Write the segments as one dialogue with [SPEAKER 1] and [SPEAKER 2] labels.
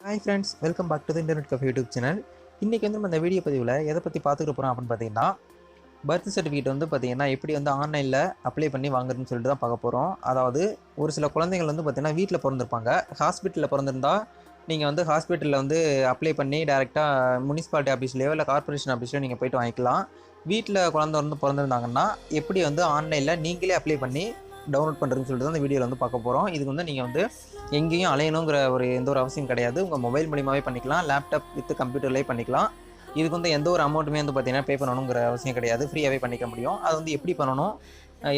[SPEAKER 1] Hi friends, welcome back to the internet cafe YouTube channel. இன்றைக்கி வந்து நம்ம இந்த வீடியோ பதிவில் எதை பற்றி பார்த்துக்க போகிறோம் அப்படின்னு பார்த்தீங்கன்னா, பர்த் சர்டிஃபிகேட் வந்து பார்த்தீங்கன்னா எப்படி வந்து ஆன்லைனில் அப்ளை பண்ணி வாங்குறதுன்னு சொல்லிட்டு தான் பார்க்க போகிறோம். அதாவது ஒரு சில குழந்தைகள் வந்து பார்த்தீங்கன்னா வீட்டில் பிறந்திருப்பாங்க. ஹாஸ்பிட்டலில் பிறந்திருந்தா நீங்கள் வந்து ஹாஸ்பிட்டலில் வந்து அப்ளை பண்ணி டேரெக்டாக முனிசிபாலிட்டி ஆஃபீஸ்லையோ இல்லை கார்பரேஷன் ஆஃபீஸ்லையோ நீங்கள் போய்ட்டு வாங்கிக்கலாம். வீட்டில் குழந்தை வந்து பிறந்திருந்தாங்கன்னா எப்படி வந்து ஆன்லைனில் நீங்களே அப்ளை பண்ணி டவுன்லோட் பண்ணுறதுன்னு சொல்லிட்டு தான் இந்த வீடியோவில் வந்து பார்க்க போகிறோம். இதுக்கு வந்து நீங்கள் வந்து எங்கேயும் அலையணுங்கிற எந்த ஒரு அவசியம் கிடையாது. உங்கள் மொபைல் மூலியமாகவே பண்ணிக்கலாம், லேப்டாப் வித் கம்ப்யூட்டர்லேயே பண்ணிக்கலாம். இதுக்கு வந்து எந்த ஒரு அமௌண்ட்டுமே வந்து பார்த்தீங்கன்னா பே பண்ணணுங்கிற அவசியம் கிடையாது. ஃப்ரீயாகவே பண்ணிக்க முடியும். அது வந்து எப்படி பண்ணணும்,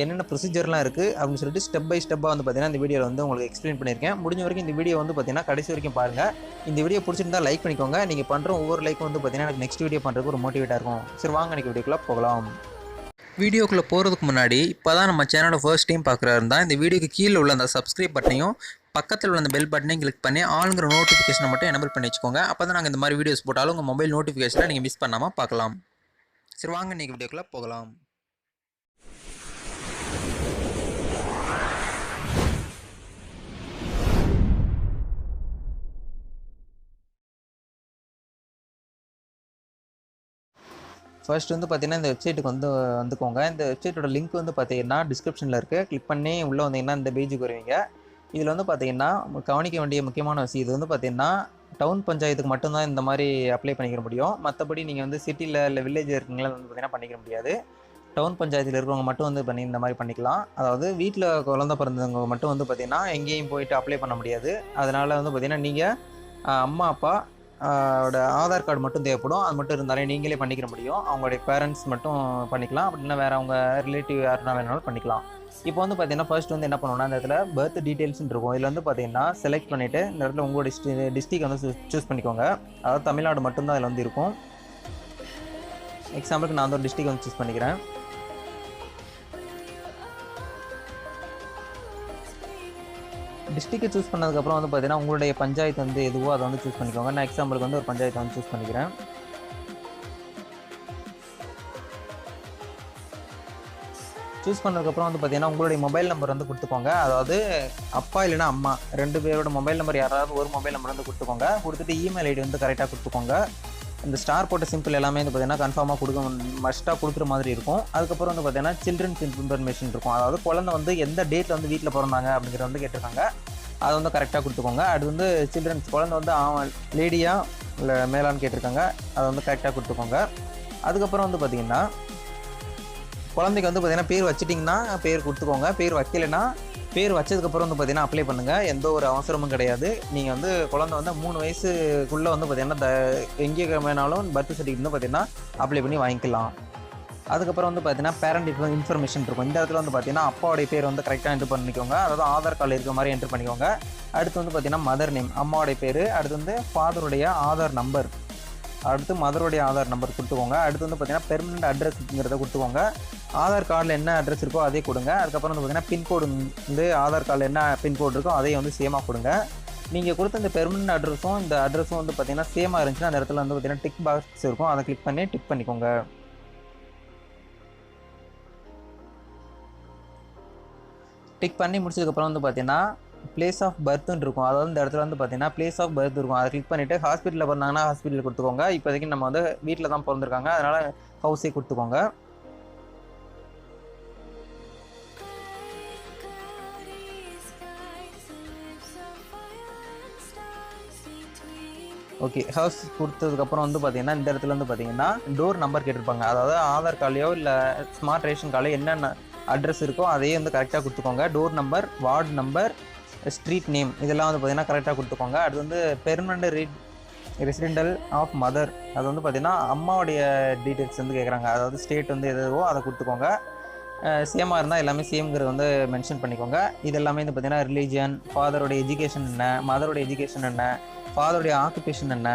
[SPEAKER 1] என்னென்ன ப்ரொசீஜர்லாம் இருக்குது அப்படின்னு சொல்லிட்டு ஸ்டெப் பை ஸ்டெப்பாக வந்து பார்த்தீங்கன்னா இந்த வீடியோவில் வந்து உங்களுக்கு எக்ஸ்பிளைன் பண்ணியிருக்கேன். முடிஞ்ச வரைக்கும் இந்த வீடியோ வந்து பார்த்தீங்கன்னா கடைசி வரைக்கும் பாருங்கள். இந்த வீடியோ பிடிச்சிருந்தா லைக் பண்ணிக்கோங்க. நீங்கள் பண்ணுற ஒவ்வொரு லைக்கும் வந்து பார்த்தீங்கன்னா எனக்கு நெக்ஸ்ட் வீடியோ பண்ணுறதுக்கு ஒரு மோட்டிவேட்டாக இருக்கும். சரி, வாங்க இன்றைக்கி வீடியோக்குள்ளே போகலாம். வீடியோக்குள்ளே போகிறதுக்கு முன்னாடி இப்போ தான் நம்ம சேனலை ஃபர்ஸ்ட் டைம் பார்க்குறா இருந்தால் இந்த வீடியோக்கு கீழே உள்ள அந்த சப்ஸ்கிரைப் பட்டனையும் பக்கத்தில் உள்ள அந்த பெல் பட்டனையும் கிளிக் பண்ணி ஆளுங்கிற நோட்டிஃபிகேஷனை மட்டும் எனபிள் பண்ணி வச்சுக்கோங்க. அப்போ தான் நாங்கள் இந்த மாதிரி வீடியோஸ் போட்டாலும் உங்கள் மொபைல் நோட்டிஃபிகேஷனை நீங்கள் மிஸ் பண்ணாமல் பார்க்கலாம். சரி, வாங்க இன்றைக்கி வீடியோக்குள்ளே போகலாம். ஃபர்ஸ்ட் வந்து பார்த்தீங்கன்னா இந்த வெப்சைட்டுக்கு வந்துக்கோங்க. இந்த வெப்சைட்டோட லிங்க் வந்து பார்த்தீங்கன்னா டிஸ்கிரிப்ஷனில் இருக்குது. கிளிக் பண்ணி உள்ளே வந்தீங்கன்னா இந்த பேஜுக்கு வருவீங்க. இதில் வந்து பார்த்தீங்கன்னா கவனிக்க வேண்டிய முக்கியமான விஷயம், இது வந்து பார்த்தீங்கன்னா டவுன் பஞ்சாயத்துக்கு மட்டும்தான் இந்த மாதிரி அப்ளை பண்ணிக்க முடியும். மற்றபடி நீங்கள் வந்து சிட்டியில் இல்லை வில்லேஜ் இருக்கீங்களா வந்து பார்த்தீங்கன்னா பண்ணிக்க முடியாது. டவுன் பஞ்சாயத்தில் இருக்கிறவங்க மட்டும் வந்து இந்த மாதிரி பண்ணிக்கலாம். அதாவது வீட்டில் குழந்தை பிறந்தவங்க மட்டும் வந்து பார்த்தீங்கன்னா எங்கேயும் போயிட்டு அப்ளை பண்ண முடியாது. அதனால் வந்து பார்த்தீங்கன்னா நீங்கள் அம்மா அப்பா ஆதார் கார்டு மட்டும் தேவைப்படும். அது மட்டும் இருந்தாலே நீங்களே பண்ணிக்கிற முடியும். அவங்களுடைய பேரண்ட்ஸ் மட்டும் பண்ணிக்கலாம். அப்படின்னா வேறு அவங்க ரிலேட்டிவ் யாருன்னா வேணாலும் பண்ணிக்கலாம். இப்போ வந்து பார்த்தீங்கன்னா ஃபர்ஸ்ட் வந்து என்ன பண்ணணும்னா இந்த இடத்துல பர்த் டீட்டெயில்ஸ்னு இருக்கும். இதில் வந்து பார்த்தீங்கன்னா செலக்ட் பண்ணிவிட்டு இந்த இடத்துல உங்களோட டிஸ்ட்ரிக் வந்து சூஸ் பண்ணிக்கோங்க. அதாவது தமிழ்நாடு மட்டும்தான் அதில் வந்து இருக்கும். எக்ஸாம்பிளுக்கு நான் வந்து ஒரு டிஸ்ட்ரிக் வந்து சூஸ் பண்ணிக்கிறேன். டிஸ்ட்ரிக்டை சூஸ் பண்ணதுக்கப்புறம் வந்து பார்த்தீங்கன்னா உங்களுடைய பஞ்சாயத்து வந்து எதுவோ அதை வந்து சூஸ் பண்ணிக்கோங்க. நான் எக்ஸாம்பிளுக்கு வந்து ஒரு பஞ்சாயத்தை வந்து சூஸ் பண்ணிக்கிறேன். சூஸ் பண்ணதுக்கப்புறம் வந்து பார்த்தீங்கன்னா உங்களுடைய மொபைல் நம்பர் வந்து கொடுத்துக்கோங்க. அதாவது அப்பா இல்லைனா அம்மா 2 பேரோட மொபைல் நம்பர் யாராவது ஒரு மொபைல் நம்பர் வந்து கொடுத்துக்கோங்க. கொடுத்துட்டு இமெயில் ஐடி வந்து கரெக்டாக கொடுத்துக்கோங்க. இந்த ஸ்டார் போட்ட சிம்பிள் எல்லாமே வந்து பார்த்தீங்கன்னா கன்ஃபார்மாக மஸ்ட்டாக கொடுக்குற மாதிரி இருக்கும். அதுக்கப்புறம் வந்து பார்த்தீங்கன்னா சில்ட்ரன்ஸ் இன்ஃபர்மேஷன் இருக்கும். அதாவது குழந்தை வந்து எந்த டேட்டில் வந்து வீட்டில் பிறந்தாங்க அப்படிங்கிறத வந்து கேட்டிருக்காங்க. அதை வந்து கரெக்டாக கொடுத்துக்கோங்க. அது வந்து சில்ட்ரன்ஸ் குழந்தை வந்து லேடியா இல்லை மேலான்னு கேட்டிருக்காங்க. அதை வந்து கரெக்டாக கொடுத்துக்கோங்க. அதுக்கப்புறம் வந்து பார்த்திங்கன்னா குழந்தைக்கு வந்து பார்த்திங்கன்னா பேர் வச்சிட்டிங்கன்னா பேர் கொடுத்துக்கோங்க. பேர் வைக்கலைன்னா பேர் வச்சதுக்கப்புறம் வந்து பார்த்திங்கன்னா அப்ளை பண்ணுங்கள். எந்த ஒரு அவசரமும் கிடையாது. நீங்கள் வந்து குழந்தை வந்து 3 வயசுக்குள்ளே வந்து பார்த்திங்கன்னா எங்கே வேணாலும் பர்த் சர்டிஃபிகேட் வந்து பார்த்திங்கன்னா அப்ளை பண்ணி வாங்கிக்கலாம். அதுக்கப்புறம் வந்து பார்த்தீங்கன்னா பேரண்ட் இன்ஃபர்மேஷன் இருக்கும். இந்த இடத்துல வந்து பார்த்தீங்கன்னா அப்பாவுடைய பேர் வந்து கரெக்டாக என்ட்ரு பண்ணிக்கோங்க. அதாவது ஆதார் கார்டில் இருக்கிற மாதிரி என்ட்ரு பண்ணிக்கோங்க. அடுத்து வந்து பார்த்தீங்கன்னா மதர் நேம் அம்மாவுடைய பேர், அடுத்து வந்து ஃபாதருடைய ஆதார் நம்பர், அடுத்து மதருடைய ஆதார் நம்பர் கொடுத்துக்கோங்க. அடுத்து வந்து பார்த்தீங்கன்னா பெர்மனெண்ட் அட்ரஸ்ங்கிறத கொடுத்துக்கோங்க. ஆதார் கார்டில் என்ன அட்ரஸ் இருக்கோ அதே கொடுங்க. அதுக்கப்புறம் வந்து பார்த்தீங்கன்னா பின்கோடு வந்து ஆதார் கார்டில் என்ன பின்கோடு இருக்கோ அதையும் வந்து சேமாக கொடுங்க. நீங்கள் கொடுத்த இந்த பெர்மனெண்ட் அட்ரஸும் இந்த அட்ரஸும் வந்து பார்த்தீங்கன்னா சேமாக இருந்துச்சுன்னா அந்த இடத்துல வந்து பார்த்தீங்கன்னா டிக் பாக்ஸ் இருக்கும். அதை கிளிக் பண்ணி டிக் பண்ணிக்கோங்க. டிக் பண்ணி முடிச்சதுக்கப்புறம் வந்து பார்த்தீங்கன்னா பிளேஸ் ஆஃப் பர்த்னு இருக்கும். அதாவது இந்த இடத்துல வந்து பார்த்தீங்கன்னா பிளேஸ் ஆஃப் பர்த் இருக்கும். அதை கிளிக் பண்ணிவிட்டு ஹாஸ்பிட்டலில் பிறந்தாங்கன்னா ஹாஸ்பிட்டலில் கொடுத்துக்கோங்க. இப்போதைக்கு நம்ம வந்து வீட்டில் தான் பிறந்திருக்காங்க, அதனால் ஹவுஸே கொடுத்துக்கோங்க. ஓகே, ஹவுஸ் கொடுத்ததுக்கப்புறம் வந்து பார்த்தீங்கன்னா இந்த இடத்துல வந்து பார்த்தீங்கன்னா டோர் நம்பர் கேட்டிருப்பாங்க. அதாவது ஆதார் கார்டையோ இல்லை ஸ்மார்ட் ரேஷன் கார்டையோ என்னென்ன அட்ரஸ் இருக்கோ அதையே வந்து கரெக்டாக கொடுத்துக்கோங்க. Door number, ward number, street name இதெல்லாம் வந்து பார்த்தீங்கன்னா கரெக்டாக கொடுத்துக்கோங்க. அது வந்து பெர்மனண்ட் ரெசிடென்டல் ஆஃப் மதர், அது வந்து பார்த்தீங்கன்னா அம்மாவுடைய டீட்டெயில்ஸ் வந்து கேட்குறாங்க. அதாவது ஸ்டேட் வந்து எதுவோ அதை கொடுத்துக்கோங்க. சேமாக இருந்தால் எல்லாமே சேம்ங்கிறது வந்து மென்ஷன் பண்ணிக்கோங்க. இது எல்லாமே வந்து பார்த்தீங்கன்னா ரிலீஜியன், ஃபாதருடைய எஜுகேஷன் என்ன, மதருடைய எஜுகேஷன் என்ன, ஃபாதருடைய ஆக்குபேஷன் என்ன,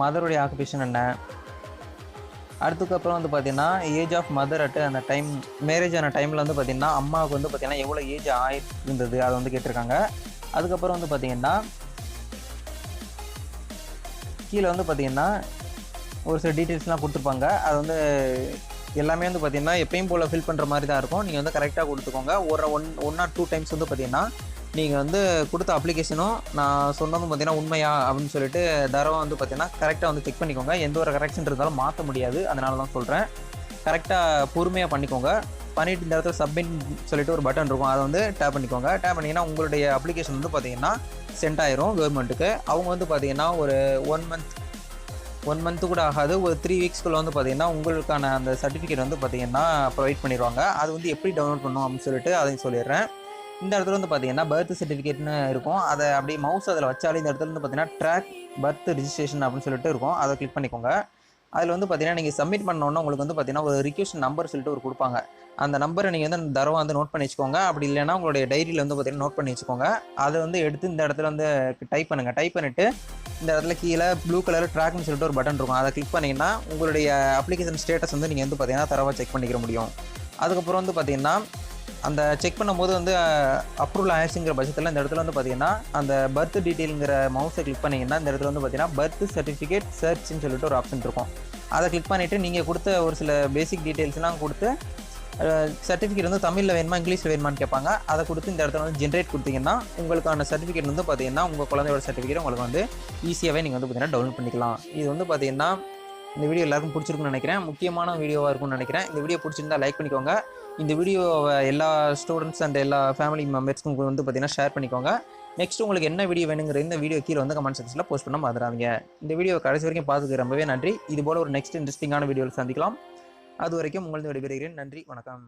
[SPEAKER 1] மதருடைய ஆக்குபேஷன் என்ன. அடுத்துக்கப்புறம் வந்து பார்த்தீங்கன்னா ஏஜ் ஆஃப் மதர் அட் அந்த டைம் மேரேஜ் ஆன டைமில் வந்து பார்த்திங்கன்னா அம்மாவுக்கு வந்து பார்த்திங்கன்னா எவ்வளோ ஏஜ் ஆகிருந்தது அதை வந்து கேட்டிருக்காங்க. அதுக்கப்புறம் வந்து பார்த்திங்கன்னா கீழே வந்து பார்த்திங்கன்னா ஒரு சில டீட்டெயில்ஸ்லாம் கொடுத்துருப்பாங்க. அது வந்து எல்லாமே வந்து பார்த்திங்கன்னா எப்பயும் போல் ஃபில் பண்ணுற மாதிரி தான் இருக்கும். நீங்கள் வந்து கரெக்டாக கொடுத்துக்கோங்க. ஒரு 1 or 2 டைம்ஸ் வந்து பார்த்திங்கன்னா நீங்கள் வந்து கொடுத்த அப்ளிகேஷனும் நான் சொன்னதும் பார்த்தீங்கன்னா உண்மையா அப்படின்னு சொல்லிட்டு தரவை வந்து பார்த்தீங்கன்னா கரெக்டாக வந்து செக் பண்ணிக்கோங்க. எந்த ஒரு கரெக்ஷன் இருந்தாலும் மாற்ற முடியாது, அதனால தான் சொல்கிறேன். கரெக்டாக பொறுமையாக பண்ணிக்கோங்க. பண்ணிவிட்டு இந்த இடத்துல சப்மிட் சொல்லிட்டு ஒரு பட்டன் இருக்கும், அதை வந்து டேப் பண்ணிக்கோங்க. டேப் பண்ணிங்கன்னா உங்களுடைய அப்ளிகேஷன் வந்து பார்த்தீங்கன்னா சென்ட் ஆயிரும் கவர்மெண்ட்டுக்கு. அவங்க வந்து பார்த்தீங்கன்னா ஒரு 1 மந்த்து கூட ஆகாது, ஒரு 3 வீக்ஸ்க்குள்ளே வந்து பார்த்தீங்கன்னா உங்களுக்கான அந்த சர்டிஃபிகேட் வந்து பார்த்தீங்கன்னா ப்ரொவைட் பண்ணிடுவாங்க. அது வந்து எப்படி டவுன்லோட் பண்ணணும் அப்படின்னு சொல்லிட்டு அதையும் சொல்லிடுறேன். இந்த இடத்துல வந்து பார்த்தீங்கன்னா பர்த் சர்டிஃபிகேட்னு இருக்கும். அதை அப்படியே மவுஸ் அதில் வச்சாலே இந்த இடத்துல வந்து பார்த்தீங்கன்னா ட்ராக் பர்த் ரிஜிஸ்ட்ரேஷன் அப்படின்னு சொல்லிட்டு இருக்கும், அதை கிளிக் பண்ணிக்கோங்க. அதில் வந்து பார்த்தீங்கன்னா நீங்கள் சப்மிட் பண்ணோன்னா உங்களுக்கு வந்து பார்த்தீங்கன்னா ஒரு ரிக்வெஸ்ட் நம்பர் சொல்லிட்டு ஒரு கொடுப்பாங்க. அந்த நம்பரை நீங்கள் வந்து அந்த தரவை வந்து நோட் பண்ணி வச்சுக்கோங்க. அப்படி இல்லைன்னா உங்களுடைய டைரியில் வந்து பார்த்தீங்கன்னா நோட் பண்ணி வச்சுக்கோங்க. அதை வந்து எடுத்து இந்த இடத்துல வந்து டைப் பண்ணுங்கள். டைப் பண்ணிவிட்டு இந்த இடத்துல கீழே ப்ளூ கலர் ட்ராக்னு சொல்லிட்டு ஒரு பட்டன் இருக்கும், அதை கிளிக் பண்ணிங்கன்னா உங்களுடைய அப்ளிகேஷன் ஸ்டேட்டஸ் வந்து நீங்கள் வந்து பார்த்தீங்கன்னா தரவாக செக் பண்ணிக்கிற முடியும். அதுக்கப்புறம் வந்து பார்த்தீங்கன்னா அந்த செக் பண்ணும்போது வந்து அப்ரூவல் ஆயிடுச்சுங்கிற பட்சத்தில் இந்த இடத்துல வந்து பார்த்தீங்கன்னா அந்த பர்த் டீட்டெயிலுங்கிற மவுஸை கிளிக் பண்ணிங்கன்னா இந்த இடத்துல வந்து பார்த்தீங்கன்னா பர்த் சர்டிஃபிகேட் சர்ச்னு சொல்லிட்டு ஒரு ஆப்ஷன் இருக்கும். அதை கிளிக் பண்ணிவிட்டு நீங்கள் கொடுத்த ஒரு சில பேசிக் டீட்டெயில்ஸ்லாம் கொடுத்து சர்டிஃபிகேட் வந்து தமிழில் வேணுமா இங்கிலீஷில் வேணுமான்னு கேட்பாங்க. அதை கொடுத்து இந்த இடத்துல வந்து ஜென்ரேட் கொடுத்தீங்கன்னா உங்களுக்கான சர்டிஃபிகேட் வந்து பார்த்தீங்கன்னா உங்கள் குழந்தையோட சர்டிஃபிகேட் உங்களுக்கு வந்து ஈஸியாகவே நீங்கள் வந்து பார்த்தீங்கன்னா டவுன்லோட் பண்ணிக்கலாம். இது வந்து பார்த்தீங்கன்னா இந்த வீடியோ எல்லாருக்கும் பிடிச்சிருக்குன்னு நினைக்கிறேன். முக்கியமான வீடியோவாக இருக்கும்னு நினைக்கிறேன். இந்த வீடியோ பிடிச்சிருந்தா லைக் பண்ணிக்கோங்க. இந்த வீடியோவை எல்லா ஸ்டூடெண்ட்ஸ் அண்ட் எல்லா ஃபேமிலி மெம்பர்ஸ்க்கும் வந்து பார்த்தீங்கன்னா ஷேர் பண்ணிக்கோங்க. நெக்ஸ்ட் உங்களுக்கு என்ன வீடியோ வேணுங்கிற இந்த வீடியோ கீழே வந்து கமெண்ட் செக்ஷனில் போஸ்ட் பண்ண மறந்துடாதீங்க. இந்த வீடியோ கடைசி வரைக்கும் பார்த்துக்கு ரொம்பவே நன்றி. இது போல் ஒரு நெக்ஸ்ட் இன்ட்ரெஸ்டிங்கான வீடியோவில் சந்திக்கலாம். அது வரைக்கும் உங்களது விடைபெறுகிறேன். நன்றி, வணக்கம்.